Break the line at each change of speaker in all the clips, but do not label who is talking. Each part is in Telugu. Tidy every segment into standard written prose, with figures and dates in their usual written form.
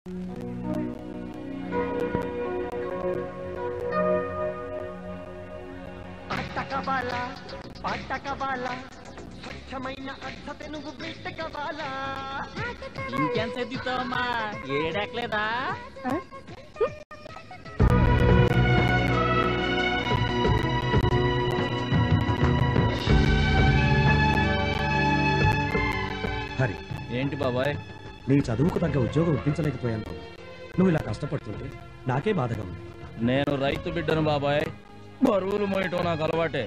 ఇంకెంత ఎత్తుతావమ్మా? ఏడెక్కలేదా?
హరి,
ఏంటి బాబాయ్?
నీ చదువుకు తగ్గ ఉద్యోగం ఇప్పించలేకపోయాను. నువ్వు ఇలా కష్టపడుతుంటే నాకే బాధగా ఉంది.
నేను రైతు బిడ్డను బాబాయ్. బరువులు మోయటం నాకు అలవాటే.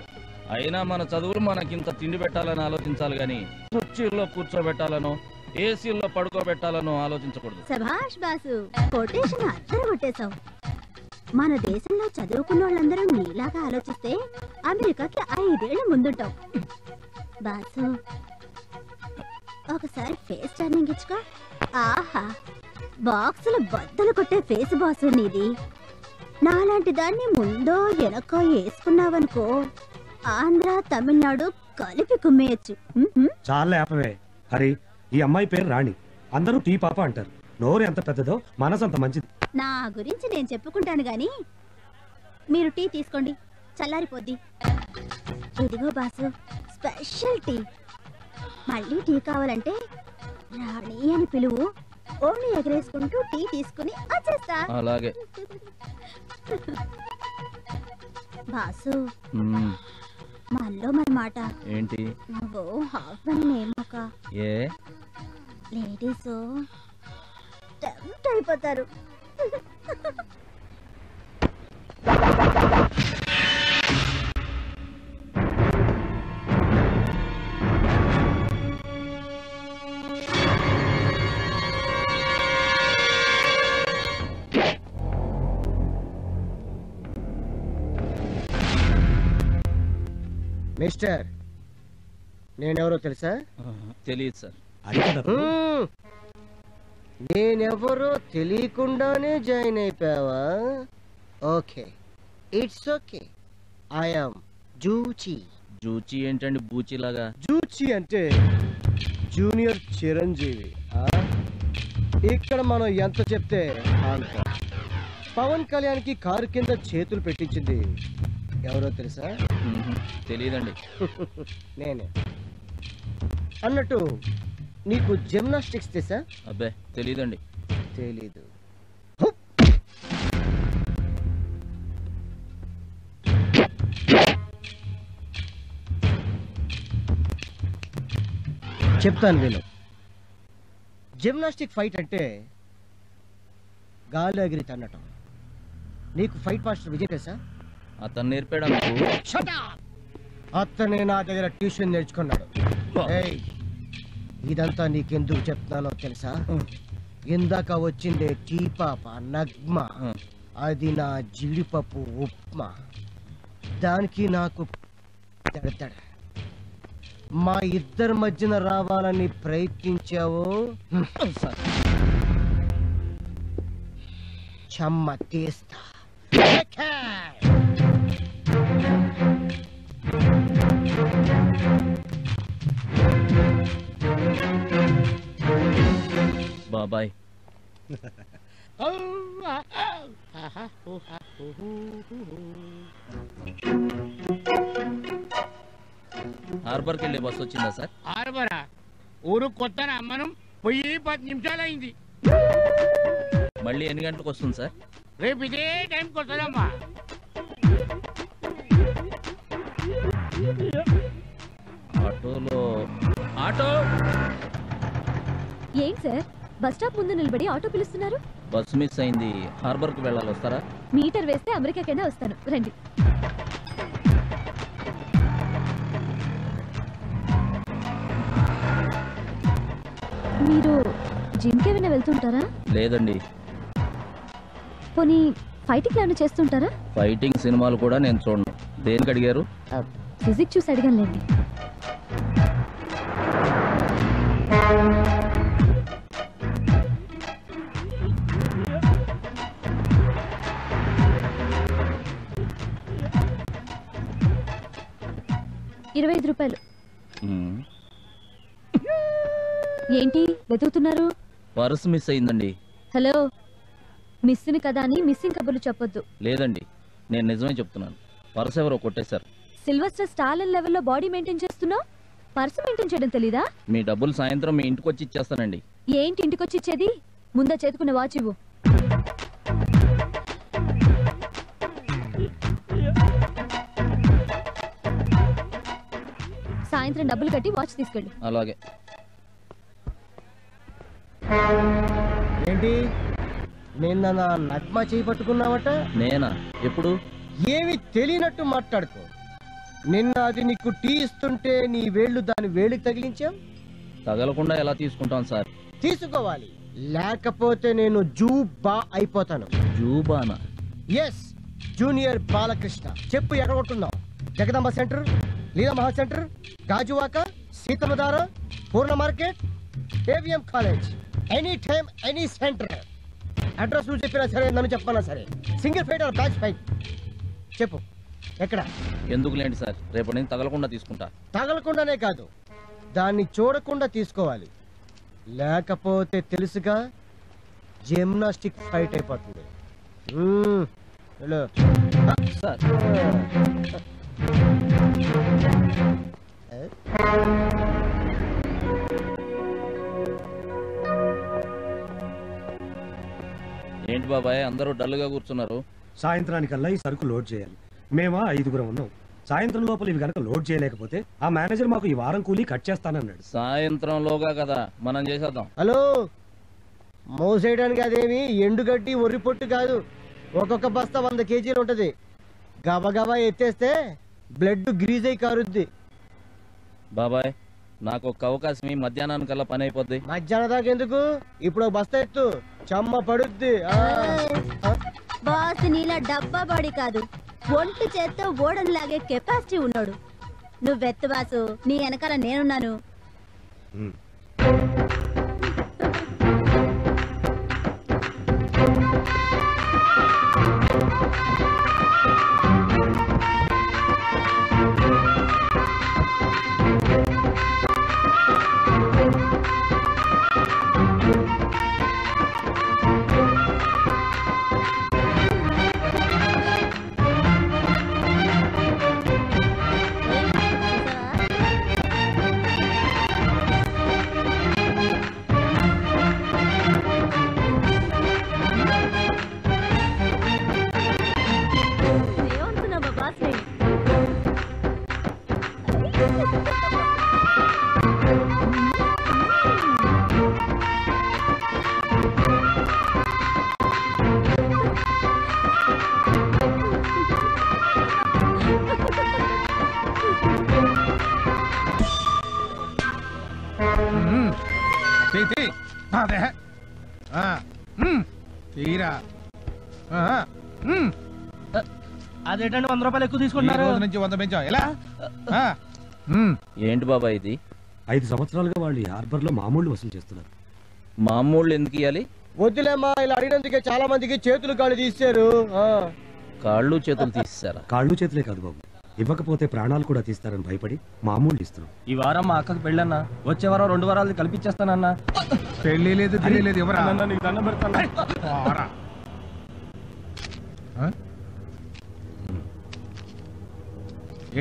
అయినా మన చదువులు మనకింత తిండి పెట్టాలని ఆలోచించాలి గాని కుర్చీల్లో కూర్చోబెట్టాలనో ఏసీల్లో పడుకోబెట్టాలనో ఆలోచించకూడదు.
శభాష్ బాసు, కొటేషన్ అద్దరు కొట్టేశావు. మన దేశంలో చదువుకున్న వాళ్ళందరూ నీలాగా ఆలోచిస్తే అమెరికాకి 5 ఏళ్ల ముందుంటాం. బాసు, ఒకసారి ఫేస్ టర్నింగ్ ఇచ్చుకో. ఆహా, బాక్సులు బద్దలు కొట్టే ఫేస్ బాసు నీది. నాలాంటి దాన్ని ముందో వెనకో వేసుకున్నావనుకో, ఆంధ్ర తమిళనాడు కలిపి కుమ్మేయచ్చు.
చాలా ఆపవే హరి. ఈ అమ్మాయి పేరు రాణి. అందరూ టీ పాప అంటారు. నోరు ఎంత పెద్దదో మనసు అంత మంచిది.
నా గురించి నేను చెప్పుకుంటాను గాని మీరు టీ తీసుకోండి, చల్లారిపోద్ది. ఇదిగో బాసు, స్పెషల్ టీ. మళ్ళీ టీ కావాలంటే రాణి అని పిలువు. ఓణి ఎగరేసుకుంటూ టీ తీసుకుని వచ్చేస్తా.
అలాగే
బాసు, మనలో మన మాట.
ఏంటి?
నువ్వు హస్బెండ్ నేమక
ఏ
లేడీస్ టెంప్ట్ అయిపోతారు.
మిస్టర్, నేనెవరో తెలుసా?
తెలియదు సార్.
నేనెవరో తెలియకుండానే జాయిన్ అయిపోయావా? Okay, it's okay. I am జూచి.
జూచి ఏంటండి బూచిలాగా?
జూచి అంటే జూనియర్ చిరంజీవి. ఇక్కడ మనం ఎంత చెప్తే అంత. పవన్ కళ్యాణ్కి కారు కింద చేతులు పెట్టించింది ఎవరో తెలుసా?
తెలియదండి.
నేనే. అన్నట్టు నీకు జిమ్నాస్టిక్స్ తెలుసా?
అబ్బే తెలీదండి.
తెలీదు. చెప్తాను విను. జిమ్నాస్టిక్ ఫైట్ అంటే గాలి ఎగిరి తన్నటం. నీకు ఫైట్ మాస్టర్ విజయ్ తెలుసా?
అతను నేర్పాడు మీకు?
అతనే నా దగ్గర ట్యూషన్ నేర్చుకున్నాడు. ఇదంతా నీకెందుకు చెప్తున్నానో తెలుసా? ఇందాక వచ్చిందే టీ పాప నగ్మ, అది నా జీడిపప్పు ఉప్మా. దానికి నాకు తడతడ. మా ఇద్దరి మధ్యన రావాలని ప్రయత్నించావో చెమ్మ తీస్తా.
బాబాయ్, హార్బర్కి వెళ్ళే బస్సు వచ్చిందా సార్?
హార్బరా? ఊరు కొత్తనా? మనం పోయి 10 నిమిషాలైంది.
మళ్ళీ ఎన్ని గంటలకు వస్తుంది సార్?
రేపు ఇదే టైంకి వస్తుందమ్మా.
ఆటోలో ఆటో.
ఏంటి సార్, బస్ స్టాప్ ముందు నిలబడి ఆటో పిలుస్తున్నారు?
బస్సు మిస్ అయింది. హార్బర్కి వెళ్ళాలి, వస్తారా?
మీటర్ వేస్తే అమెరికాకైనా వస్తాను, రండి. మీరు జిమ్కి ఏమైనా వెళ్తుంటారా?
లేదండి.
పోనీ ఫైటింగ్ ఏమైనా చేస్తుంటారా?
ఫైటింగ్ సినిమాలు కూడా నేను చూడను. దేనికి అడిగారు?
ఫిజిక్ చూసి అడిగానులేండి. ₹25. ఏంటి వెతుకుతున్నారు?
పర్సు మిస్ అయిందండి.
హలో, మిస్సింగ్ కదా అని మిస్సింగ్ కబుర్లు చెప్పొద్దు.
లేదండి, నేను నిజమే చెప్తున్నాను. పర్స్ ఎవరో కొట్టేశారు.
సిల్వస్టర్ స్టాలిన్ లెవెల్లో బాడీ మెయింటైన్ చేస్తున్నావు, పర్సు మెయింటైన్ చేయడం తెలీదా?
మీ డబ్బులు సాయంత్రం మీ ఇంటికి వచ్చి ఇచ్చేస్తానండి.
ఏంటి ఇంటికొచ్చి ఇచ్చేది? ముందా చేతుకున్న వాచ్ ఇవ్వు. సాయంత్రం డబ్బులు కట్టి వాచ్ తీసుకెళ్ళు.
అలాగే.
ఏంటి నిన్న నా నగ్మ చేయి పట్టుకున్నావట?
నేనా? ఎప్పుడు?
ఏమి తెలియనట్టు మాట్లాడుకో. నిన్న అది నీకు టీ ఇస్తుంటే నీ వేళ్ళు దాని వేళ్ళకి తగిలించాం.
తగలకుండా ఎలా తీసుకుంటాం సార్?
తీసుకోవాలి, లేకపోతే నేను జూబా అయిపోతాను.
జూబానా?
Yes, junior Balakrishna. చెప్పు, ఎక్కడ కొట్టున్నావు? Jagadamba centre, Leela Maha centre, Gajuwaka, Seethammadhara, Poorna market, AVM college. Any time any centre. Address నువ్వు చెప్పినా సరే, నన్ను చెప్పనా సరే. Single fight or batch fight? చెప్పు ఎక్కడ?
ఎందుకు లేండి సార్, రేపటి నుంచి తగలకుండా తీసుకుంటా.
తగలకుండానే కాదు, దాన్ని చూడకుండా తీసుకోవాలి. లేకపోతే తెలుసుగా, జిమ్నాస్టిక్ ఫైట్ అయిపోతుంది. హలో
సార్, ఏంటి బాబాయ్ అందరూ డల్గా కూర్చున్నారు?
సాయంత్రానికల్లా ఈ సరుకు లోడ్ చేయాలి. మేమా 5గురం ఉన్నాం. సాయంత్రం లోపల ఇవి కనుక లోడ్ చేయలేకపోతే ఆ మేనేజర్ మాకు ఈ వారం కూలీ కట్ చేస్తానన్నాడు.
సాయంత్రంలోగా కదా, మనం చేసేద్దాం.
హలో, మోసేయడానికి అదేమి ఎండుగడ్డి ఒర్రి పొట్టు కాదు. ఒక్కొక్క బస్తా 100 కేజీలు ఉంటది. గబగబా ఎత్తేస్తే బ్లడ్ గ్రీజ్ అయి కారుద్ది.
బాబాయ్ నాకు ఒక అవకాశం, ఈ మధ్యాహ్నానికల్లా పని అయిపోద్ది.
మధ్యాహ్నం దాకా ఎందుకు? ఇప్పుడు ఒక బస్తా ఎత్తు, చెమ్మ పడుద్ది.
బాస్ నీలా డబ్బా బాడీ కాదు, ఒంటి చేత్తో ఓడను లాగే కెపాసిటీ ఉన్నాడు. నువ్వెత్తు బాసు, నీ వెనకాల నేనున్నాను. ఏమనుకున్నావా బాస్?
అదేంటండి 100 రూపాయలు ఎక్కువ తీసుకుంటున్నారు?
నుంచి 100 పెంచాం ఎలా?
ఏంటి బాబాయ్ ఇది?
5 సంవత్సరాలుగా వాళ్ళు ఈ హార్బర్ లో మామూలు వసూలు చేస్తున్నారు.
మామూళ్ళు ఎందుకు ఇవ్వాలి?
వద్దులేమ్మా, ఇలా అడిగినందుకే చాలా మందికి చేతులు కాళ్ళు తీశారు.
కాళ్ళు చేతులు తీసేశారా?
కాళ్ళు చేతులే కాదు బాబు, ఇవ్వకపోతే ప్రాణాలు కూడా తీస్తారని భయపడి మామూలు ఇస్తున్నాం.
ఈ వారం మా అక్కకి పెళ్ళన్నా, వచ్చే వారం 2 వారాలు కల్పించేస్తానన్నా.
పెళ్లి లేదు, పెళ్లి లేదు. ఎవరా?
నీకు దండం పెడతాను.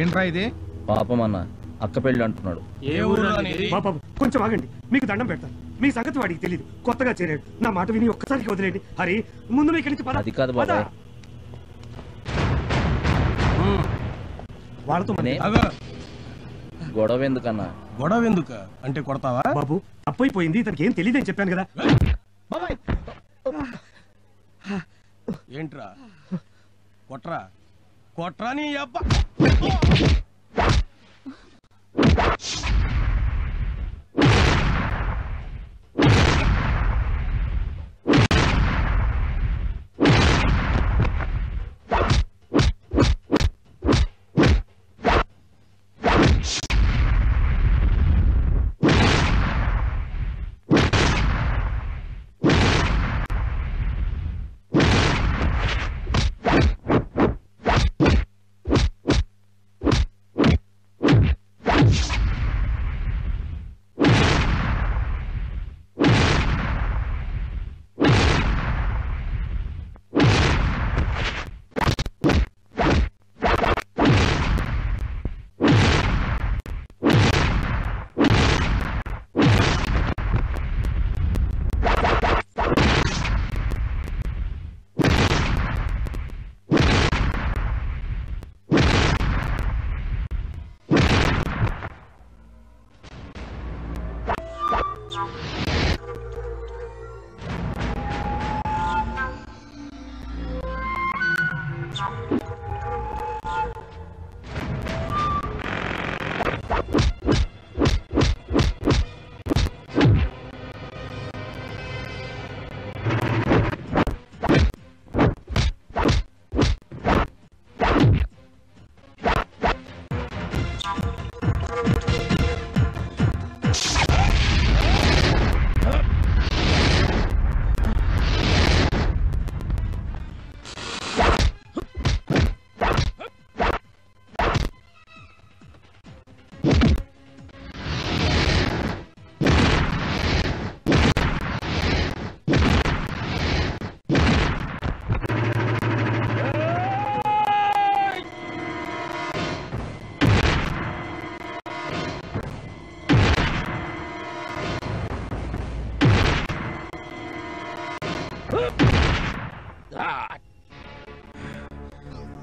ఏంట్రా ఇది?
పాపం అన్న, అక్క పెళ్ళి అంటున్నాడు.
ఏ ఊరు అనేది?
బాబు కొంచెం ఆగండి, మీకు దండం పెడతాను. మీ సంగతి వాడికి తెలియదు, కొత్తగా చేరాడు. నా మాట విని ఒక్కసారికి వదిలేండి. హరి, ముందు మీకు నుంచి పద.
అది కాదు బాబాయ్.
వాళ్ళతో
నే- గొడవ ఎందుకన్నా?
గొడవ ఎందుకు అంటే కొడతావా?
బాబు తప్పైపోయింది, ఇతనికి ఏం తెలియదని చెప్పాను కదా.
ఏంట్రా కొట్రా కొట్రా నీ అబ్బా.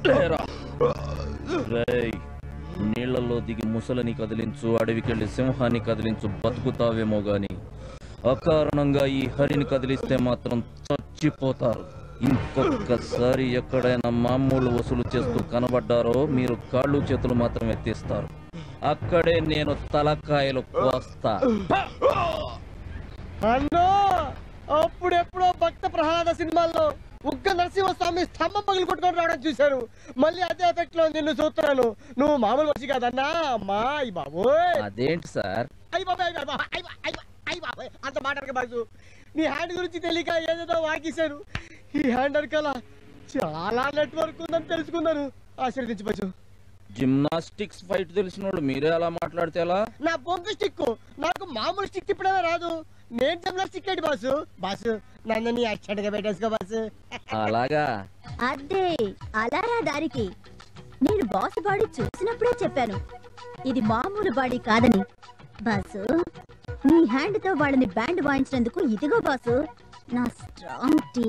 లేరా. రేయ్, నీళ్లలో దిగి ముసలని కదిలించు, అడవికెళ్ళి సింహాన్ని కదిలించు, బతుకుతావేమో గాని అకారణంగా ఈ హరిని కదిలిస్తే మాత్రం చచ్చిపోతారు. ఇంకొకసారి ఎక్కడైనా మామూలు వసూలు చేస్తూ కనబడ్డారో మీరు కాళ్ళు చేతులు మాత్రమే తీస్తారు. అక్కడే నేను తలకాయలు కోస్తా.
అన్నో అప్పుడెప్పుడో భక్త ప్రహ్లాద సినిమాల్లో ఉగ్గ నరసింహస్వామి స్తంభం పగిలి కొట్టుకొని రావడం చూశాను. మళ్ళీ అదే ఎఫెక్ట్ లో నిన్ను చూస్తున్నాను. నువ్వు మామూలు వచ్చి కాదన్నా అమ్మా. అయ్యి బాబోయ్,
అదేంటి సార్?
అయ్యి బాబాయ్, అయ్యి బాబాయ్, అంత మాట్లాడక బాజు. నీ హ్యాండ్ గురించి తెలియక ఏదేదో వాగేశాను. ఈ హ్యాండ్ అరకల చాలా నెట్వర్క్ ఉందని తెలుసుకున్నాను. ఆశీర్వదించు బాజు.
జిమ్నాస్టిక్స్ ఫైట్ తెలిసిన వాళ్ళు మీరే అలా మాట్లాడితే ఎలా?
నా బొంగు స్టిక్, నాకు మామూలు స్టిక్ ఇప్పుడైనా రాదు. నేను జిమ్నాస్టిక్ ఏంటి బాసు? బాసు నన్ను నీ అచ్చడిగా పెట్టేసుకో బాసు.
అలాగా?
అదే అలారా దారికి. నేను బాస్ బాడీ చూసినప్పుడే చెప్పాను ఇది మామూలు బాడీ కాదని. బాసు, నీ హ్యాండ్ తో వాళ్ళని బ్యాండ్ వాయించినందుకు ఇదిగో బాసు నా స్ట్రాంగ్ టీ.